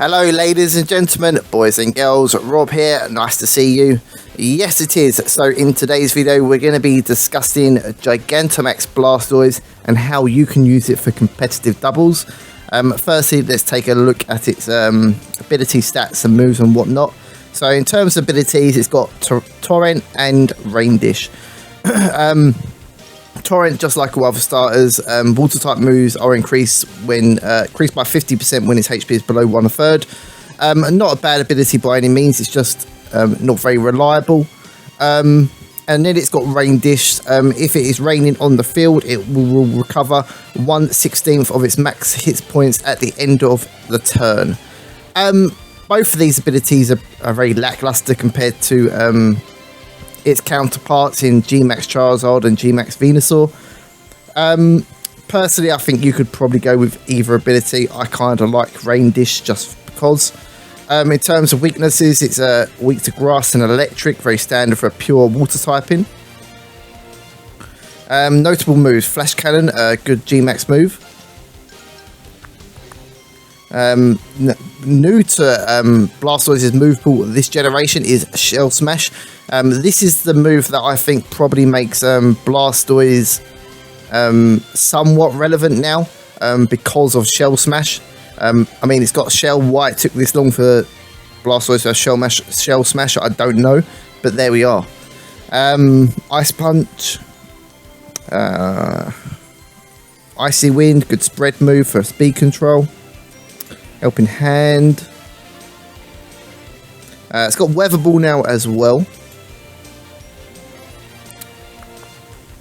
Hello ladies and gentlemen, boys and girls, Rob here, nice to see you. Yes it is, so in today's video we're going to be discussing Gigantamax Blastoise and how you can use it for competitive doubles. Firstly, let's take a look at its ability stats and moves and whatnot. So in terms of abilities, it's got Torrent and Rain Dish. Torrent, just like all other starters, water type moves are increased by 50% when its HP is below 1/3. Not a bad ability by any means, it's just not very reliable. And then it's got Rain Dish. If it is raining on the field, it will recover 1/16 of its max hit points at the end of the turn. Both of these abilities are very lackluster compared to its counterparts in G-Max Charizard and G-Max Venusaur. Personally, I think you could probably go with either ability. I kind of like Rain Dish just because. In terms of weaknesses, it's weak to grass and electric, very standard for a pure water typing. Notable moves: Flash Cannon, a good G-Max move. New to Blastoise's move pool this generation is Shell Smash. This is the move that I think probably makes Blastoise somewhat relevant now because of Shell Smash. I mean, it's got Shell. Why it took this long for Blastoise to have Shell Smash, I don't know, but there we are. Ice Punch, Icy Wind, good spread move for speed control. Helping Hand. It's got Weather Ball now as well.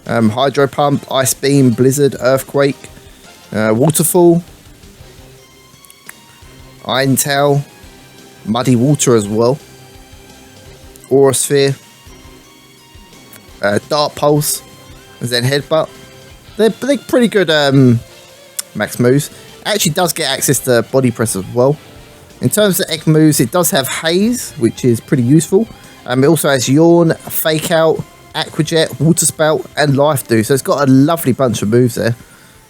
Hydro Pump, Ice Beam, Blizzard, Earthquake, Waterfall, Iron Tail, Muddy Water as well, Aura Sphere, Dark Pulse, and then Headbutt. They're pretty good max moves. Actually does get access to Body Press as well. In terms of egg moves, it does have Haze, which is pretty useful. It also has Yawn, Fake Out, Aqua Jet, Water Spout, and Life Dew. So it's got a lovely bunch of moves there.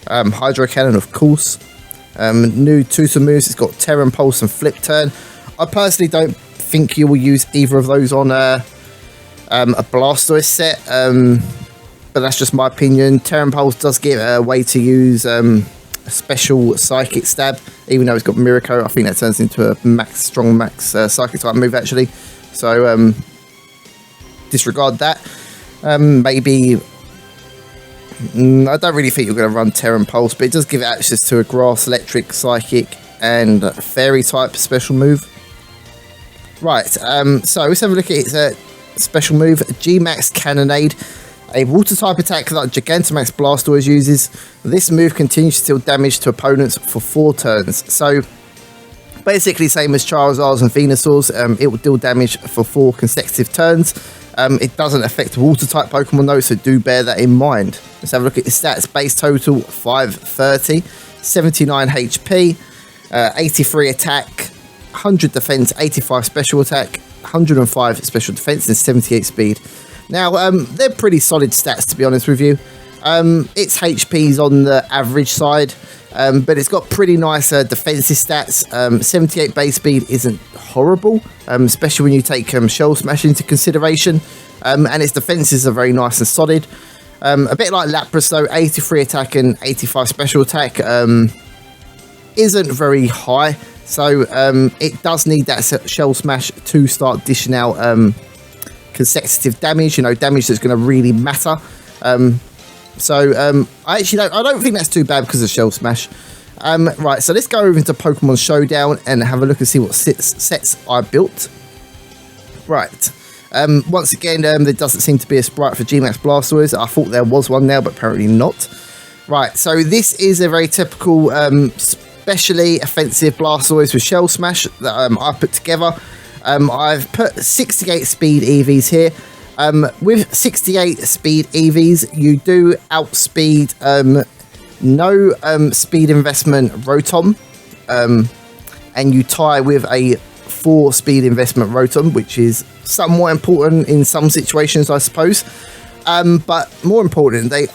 Hydro Cannon, of course. New Tutor moves, it's got Terran Pulse and Flip Turn. I personally don't think you will use either of those on a Blastoise set, but that's just my opinion. Terran Pulse does give a way to use a special Psychic Stab, even though it's got Miracle. I think that turns into a strong max Psychic type move actually. So disregard that. Maybe I don't really think you're going to run Terran Pulse, but it does give access to a Grass, Electric, Psychic, and Fairy type special move. Right, so let's have a look at its special move, G-Max Cannonade, a water type attack that Gigantamax Blastoise uses. This move continues to deal damage to opponents for 4 turns. So basically same as Charizard's and Venusaur's, it will deal damage for 4 consecutive turns. It doesn't affect water type Pokemon though, so do bear that in mind. Let's have a look at its stats. Base total 530, 79 HP, 83 attack, 100 defense, 85 special attack, 105 special defense, and 78 speed. Now, they're pretty solid stats, to be honest with you. Its HP's on the average side, but it's got pretty nice defensive stats. 78 base speed isn't horrible, especially when you take Shell Smash into consideration. And its defenses are very nice and solid. A bit like Lapras, though, 83 attack and 85 special attack isn't very high. So it does need that Shell Smash to start dishing out consecutive damage, damage that's going to really matter. I don't think that's too bad because of Shell Smash. Right, so let's go over into Pokemon Showdown and have a look and see what sets I built. Right, once again, there doesn't seem to be a sprite for G-Max Blastoise. I thought there was one now, but apparently not. Right, so this is a very typical specially offensive Blastoise with Shell Smash that I put together. I've put 68 speed EVs here. With 68 speed EVs, you do outspeed no speed investment Rotom, and you tie with a 4 speed investment Rotom, which is somewhat important in some situations, I suppose. But more importantly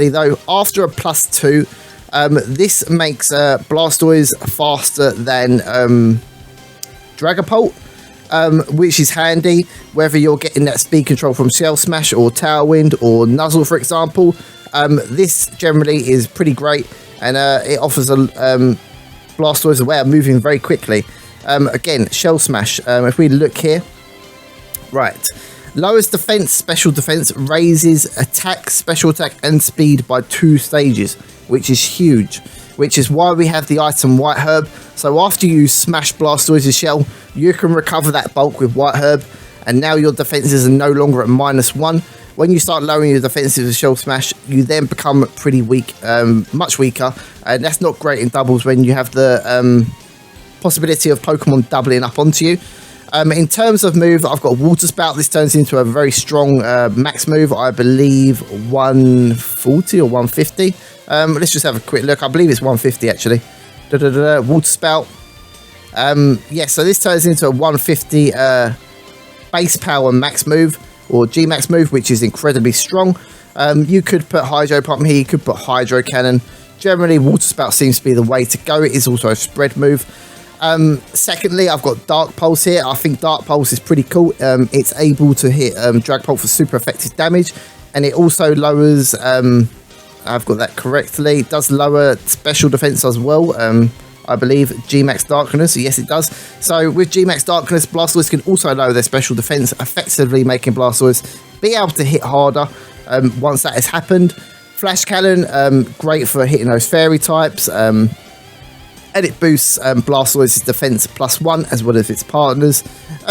though, after a +2, This makes Blastoise faster than Dragapult, which is handy whether you're getting that speed control from Shell Smash or Tailwind or Nuzzle, for example. This generally is pretty great, and it offers a Blastoise a way of moving very quickly. Again, Shell Smash, if we look here, right, lowers defense, special defense, raises attack, special attack and speed by 2 stages, which is huge, which is why we have the item White Herb. So after you smash Blastoise's shell, you can recover that bulk with White Herb, and now your defenses are no longer at -1. When you start lowering your defenses with Shell Smash, you then become pretty weak, much weaker, and that's not great in doubles when you have the possibility of Pokemon doubling up onto you. In terms of move, I've got Water Spout. This turns into a very strong max move, I believe 140 or 150. Let's just have a quick look. I believe it's 150 actually. Water Spout. Yeah, so this turns into a 150 base power max move, or G-Max move, which is incredibly strong. You could put Hydro Pump here, you could put Hydro Cannon. Generally, Water Spout seems to be the way to go. It is also a spread move. Secondly, I've got Dark Pulse here. I think Dark Pulse is pretty cool. It's able to hit Dragapult for super effective damage, and it also lowers, I've got that correctly, it does lower special defense as well. I believe G-Max Darkness, yes it does. So with G-Max Darkness, Blastoise can also lower their special defense, effectively making Blastoise be able to hit harder once that has happened. Flash Cannon, great for hitting those fairy types. And it boosts Blastoise's defense +1 as well as its partners,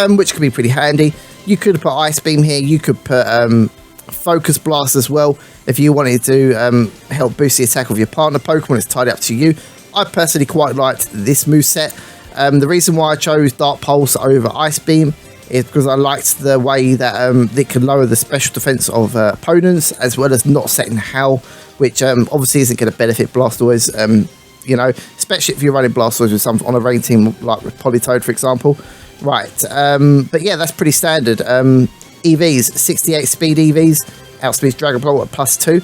which can be pretty handy. You could put Ice Beam here, you could put Focus Blast as well if you wanted to help boost the attack of your partner Pokemon. It's entirely up to you. I personally quite liked this moveset. The reason why I chose Dark Pulse over Ice Beam is because I liked the way that it can lower the special defense of opponents, as well as not setting Howl, which obviously isn't going to benefit Blastoise, you know, especially if you're running Blastoise with some on a rain team like with Politoed, for example. Right, but yeah, that's pretty standard. EVs, 68 speed EVs, outspeeds Dragapult at +2.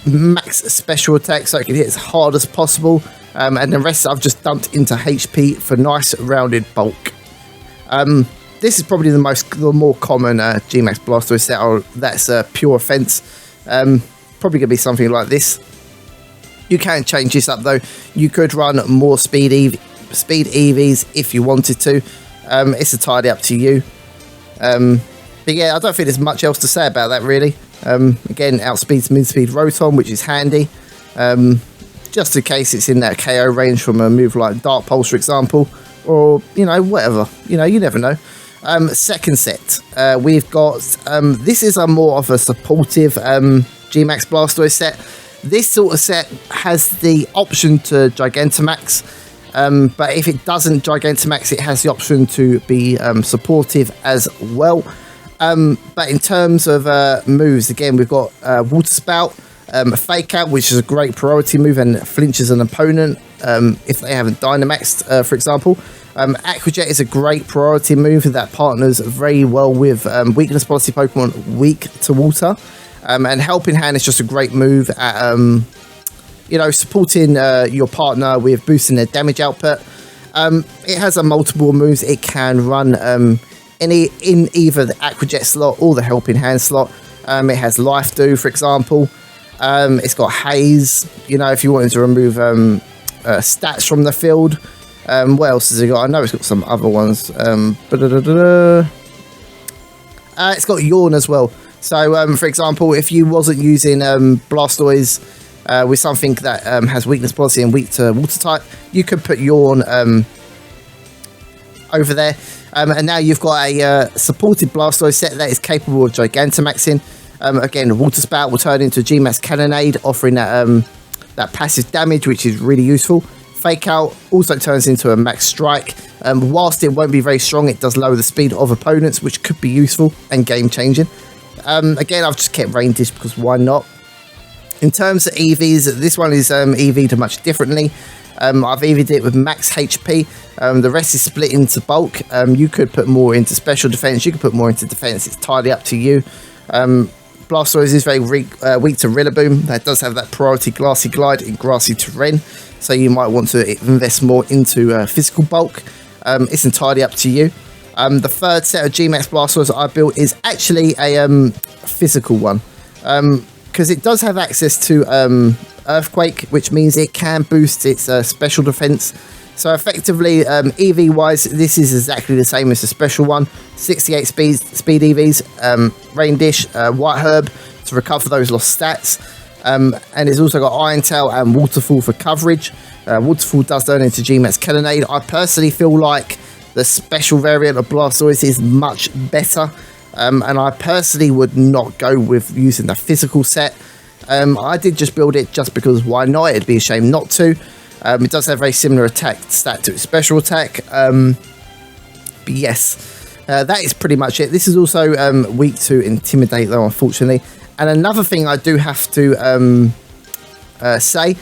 Max special attack, so it can hit as hard as possible, and the rest I've just dumped into HP for nice rounded bulk. This is probably the more common G-Max Blastoise set that's pure offense. Probably gonna be something like this. You can change this up though. You could run more speed EVs if you wanted to. It's entirely up to you. But yeah, I don't think there's much else to say about that really. Again, outspeeds mid-speed Rotom, which is handy. Just in case it's in that KO range from a move like Dark Pulse, for example. Or, you know, whatever. You know, you never know. Second set, we've got... this is a more of a supportive G-Max Blastoise set. This sort of set has the option to Gigantamax. But if it doesn't Gigantamax, it has the option to be supportive as well. But in terms of moves, again, we've got Water Spout, Fake Out, which is a great priority move and flinches an opponent if they haven't Dynamaxed, for example. Aqua Jet is a great priority move that partners very well with weakness policy Pokemon weak to water. And Helping Hand is just a great move at, you know, supporting your partner with boosting their damage output. It has multiple moves. It can run in either the Aqua Jet slot or the Helping Hand slot. It has Life Dew, for example. It's got Haze, you know, if you wanted to remove stats from the field. What else has it got? I know it's got some other ones. It's got Yawn as well. So, for example, if you wasn't using Blastoise with something that has weakness policy and weak to water type, you could put Yawn over there. And now you've got a supported Blastoise set that is capable of Gigantamaxing. Again, Water Spout will turn into G-Max Cannonade, offering that passive damage, which is really useful. Fake Out also turns into a Max Strike. Whilst it won't be very strong, it does lower the speed of opponents, which could be useful and game-changing. Again, I've just kept Rain Dish because why not? In terms of EVs, this one is EV'd much differently. I've EV'd it with max HP. The rest is split into bulk. You could put more into special defense. You could put more into defense. It's entirely up to you. Blastoise is very weak to Rillaboom. That does have that priority Grassy Glide in grassy terrain, so you might want to invest more into physical bulk. It's entirely up to you. The third set of G-Max Blastoise I built is actually a physical one, because it does have access to Earthquake, which means it can boost its special defense. So effectively, EV wise, this is exactly the same as the special one. 68 speed EVs, Rain Dish, White Herb to recover those lost stats, and it's also got Iron Tail and Waterfall for coverage. Waterfall does turn into G-Max Cannonade. I personally feel like the special variant of Blastoise is much better, and I personally would not go with using the physical set. I did just build it just because why not? It'd be a shame not to. It does have a very similar attack stat to its special attack. But yes, that is pretty much it. This is also weak to Intimidate though, unfortunately. And another thing I do have to say,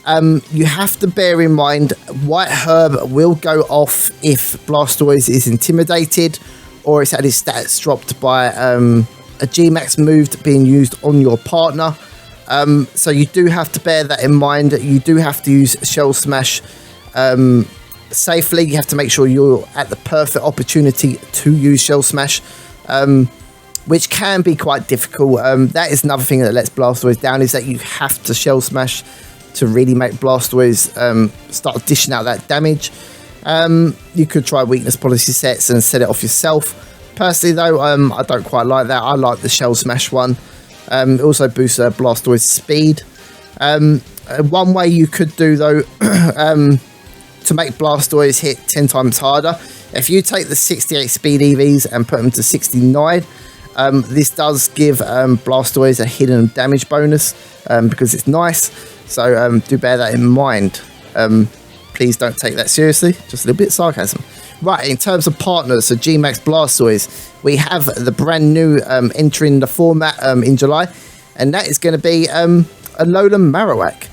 you have to bear in mind White Herb will go off if Blastoise is intimidated or it's had his stats dropped by a G-Max move being used on your partner. So you do have to bear that in mind. You do have to use Shell Smash safely. You have to make sure you're at the perfect opportunity to use Shell Smash, which can be quite difficult. That is another thing that lets Blastoise down, is that you have to Shell Smash to really make Blastoise start dishing out that damage. You could try weakness policy sets and set it off yourself. Personally though, I don't quite like that. I like the Shell Smash one. It also boosts Blastoise speed. One way you could do though, to make Blastoise hit 10 times harder, if you take the 68 speed EVs and put them to 69, this does give Blastoise a hidden damage bonus, because it's nice. So do bear that in mind. Please don't take that seriously, just a little bit of sarcasm. Right, in terms of partners, so G-Max Blastoise, we have the brand new entering the format in July, and that is going to be Alolan Marowak.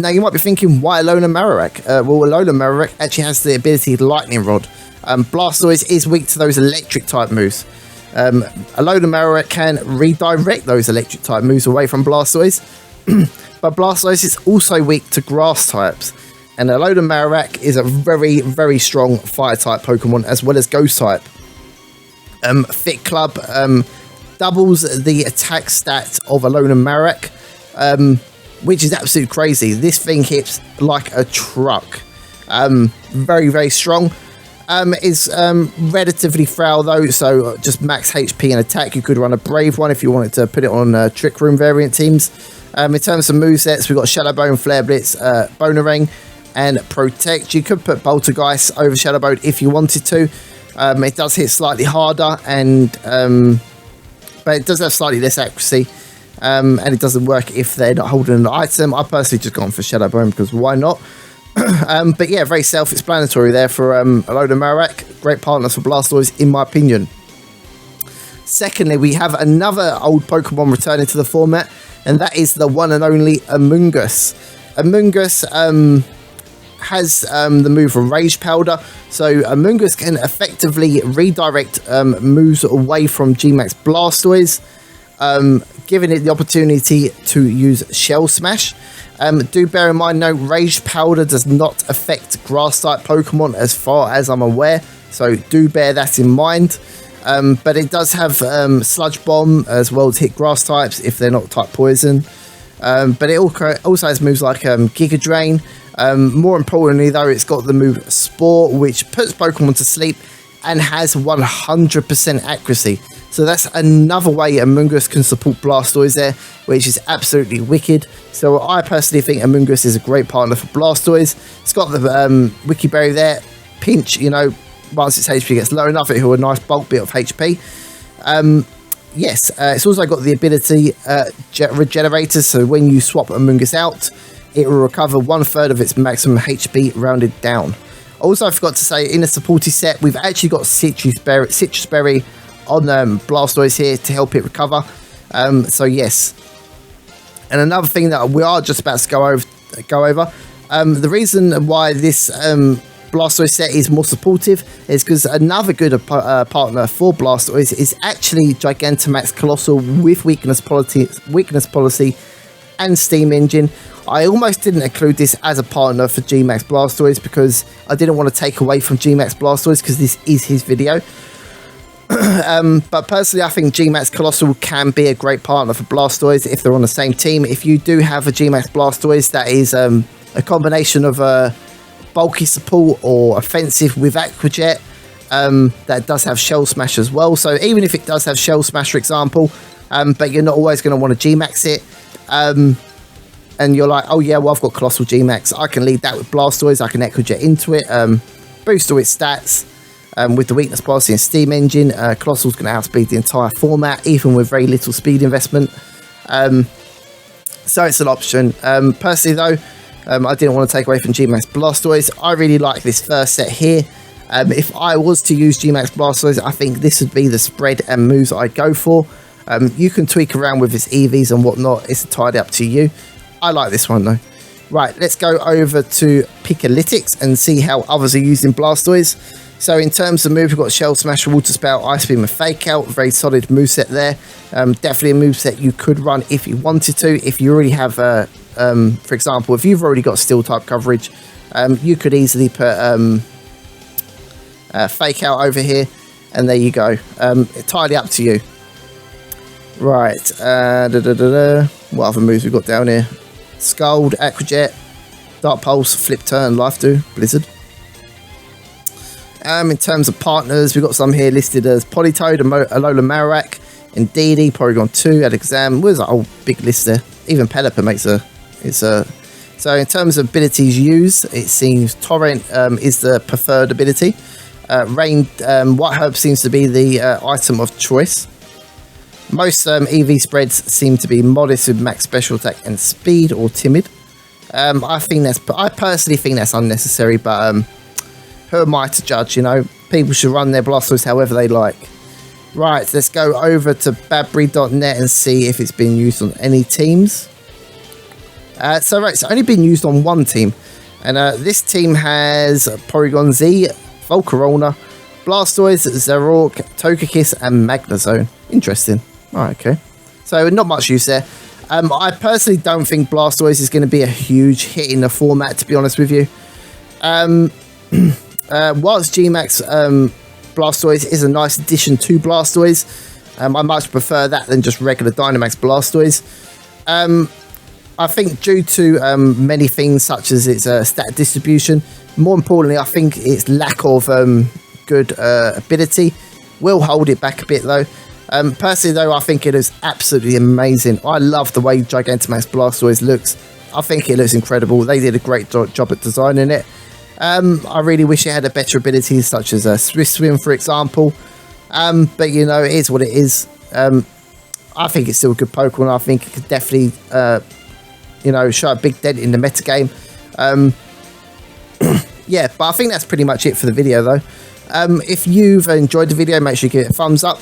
Now you might be thinking, why Alolan Marowak? Well, Alolan Marowak actually has the ability Lightning Rod. Blastoise is weak to those electric type moves. Alolan Marowak can redirect those electric type moves away from Blastoise, but Blastoise is also weak to grass types. And Alolan Marowak is a very, very strong fire type Pokemon as well as ghost type. Fit Club doubles the attack stat of Alolan Marowak, which is absolutely crazy. This thing hits like a truck. Very, very strong. Is relatively frail though, so just max HP and attack. You could run a Brave one if you wanted to put it on Trick Room variant teams. In terms of movesets, we've got Shadow Bone, Flare Blitz, Bonerang, and Protect. You could put Poltergeist over Shadow Bone if you wanted to. It does hit slightly harder, and but it does have slightly less accuracy, and it doesn't work if they're not holding an item. I personally just gone for Shadow Bone because why not? But yeah, very self-explanatory there for Alolan Marowak. Great partners for Blastoise, in my opinion. Secondly, we have another old Pokemon returning to the format, and that is the one and only Amoonguss. Amoonguss has the move Rage Powder, so Amoonguss can effectively redirect moves away from G-Max Blastoise, giving it the opportunity to use Shell Smash. Do bear in mind, no, Rage Powder does not affect grass type Pokemon as far as I'm aware, so do bear that in mind. But it does have Sludge Bomb as well to hit grass types if they're not type poison. But it also has moves like Giga Drain. More importantly though, it's got the move Spore, which puts Pokemon to sleep and has 100% accuracy. So that's another way Amoonguss can support Blastoise there, which is absolutely wicked. So I personally think Amoonguss is a great partner for Blastoise. It's got the Wiki Berry there. Pinch, you know, once its HP gets low enough, it'll have a nice bulk bit of HP. Yes, it's also got the ability Regenerator, so when you swap Amoonguss out, it will recover 1/3 of its maximum HP rounded down. Also, I forgot to say, in the supporty set, we've actually got Citrus Berry on Blastoise here to help it recover. So yes. And another thing that we are just about to go over, the reason why this Blastoise set is more supportive is because another good partner for Blastoise is actually Gigantamax Colossal with weakness policy and Steam Engine. I almost didn't include this as a partner for G-Max Blastoise because I didn't want to take away from G-Max Blastoise because this is his video. But personally, I think G-Max Colossal can be a great partner for Blastoise if they're on the same team. If you do have a G-Max Blastoise that is a combination of bulky support or offensive with Aqua Jet, that does have Shell Smash as well. So even if it does have Shell Smash, for example, but you're not always going to want to G-Max it, and you're like, oh yeah, well, I've got Colossal G-Max, I can lead that with Blastoise, I can Aqua Jet into it, boost all its stats. With the weakness policy and Steam Engine, Colossal's going to outspeed the entire format, even with very little speed investment. So it's an option. Personally, though, I didn't want to take away from G-Max Blastoise. I really like this first set here. If I was to use G-Max Blastoise, I think this would be the spread and moves I'd go for. You can tweak around with its EVs and whatnot. It's entirely up to you. I like this one, though. Right, let's go over to Pikalytics and see how others are using Blastoise. So in terms of moves, we've got Shell Smash, Water Spout, Ice Beam and Fake Out. Very solid moveset there. Definitely a moveset you could run if you wanted to. If you already have, for example, if you've already got Steel type coverage, you could easily put Fake Out over here. And there you go. Entirely up to you. Right. What other moves we've got down here? Scald, Aqua Jet, Dark Pulse, Flip Turn, Life Dew, Blizzard. In terms of partners, we've got some here listed as Politoed, Alola Marowak, Indeedee, Porygon 2, Alakazam. Where's that whole big list there? Even Pelipper makes a... So in terms of abilities used, it seems Torrent is the preferred ability. Rain, White Herb seems to be the item of choice. Most EV spreads seem to be modest with max special attack and speed or timid. I personally think that's unnecessary, but who am I to judge? You know, people should run their Blastoise however they like. Right, let's go over to Badbury.net and see if it's been used on any teams. It's only been used on one team, and this team has Porygon Z, Volcarona, Blastoise, Zerork, Togekiss, and Magnezone. Interesting. Alright, okay. So not much use there. I personally don't think Blastoise is going to be a huge hit in the format, to be honest with you. Whilst G-Max Blastoise is a nice addition to Blastoise, I much prefer that than just regular Dynamax Blastoise. I think due to many things such as its stat distribution, more importantly, I think its lack of good ability will hold it back a bit though. Personally though, I think it is absolutely amazing. I love the way Gigantamax Blastoise looks. I think it looks incredible. They did a great job at designing it. I really wish it had a better ability such as Swift Swim, for example. But you know, it is what it is. I think it's still a good Pokemon. I think it could definitely, you know, show a big dent in the metagame. Yeah, but I think that's pretty much it for the video though. If you've enjoyed the video, make sure you give it a thumbs up.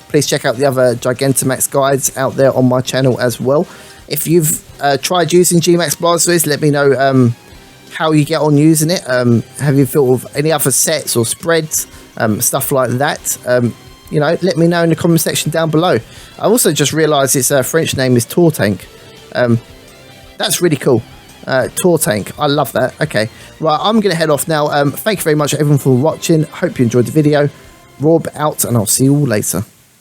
Please check out the other Gigantamax guides out there on my channel as well. If you've tried using G-Max Blastoise, let me know how you get on using it. Have you thought of any other sets or spreads, stuff like that? You know, let me know in the comment section down below. I also just realised its French name is Tortank. That's really cool. Tortank, I love that. Okay, right, I'm going to head off now. Thank you very much everyone for watching. Hope you enjoyed the video. Rob out, and I'll see you all later.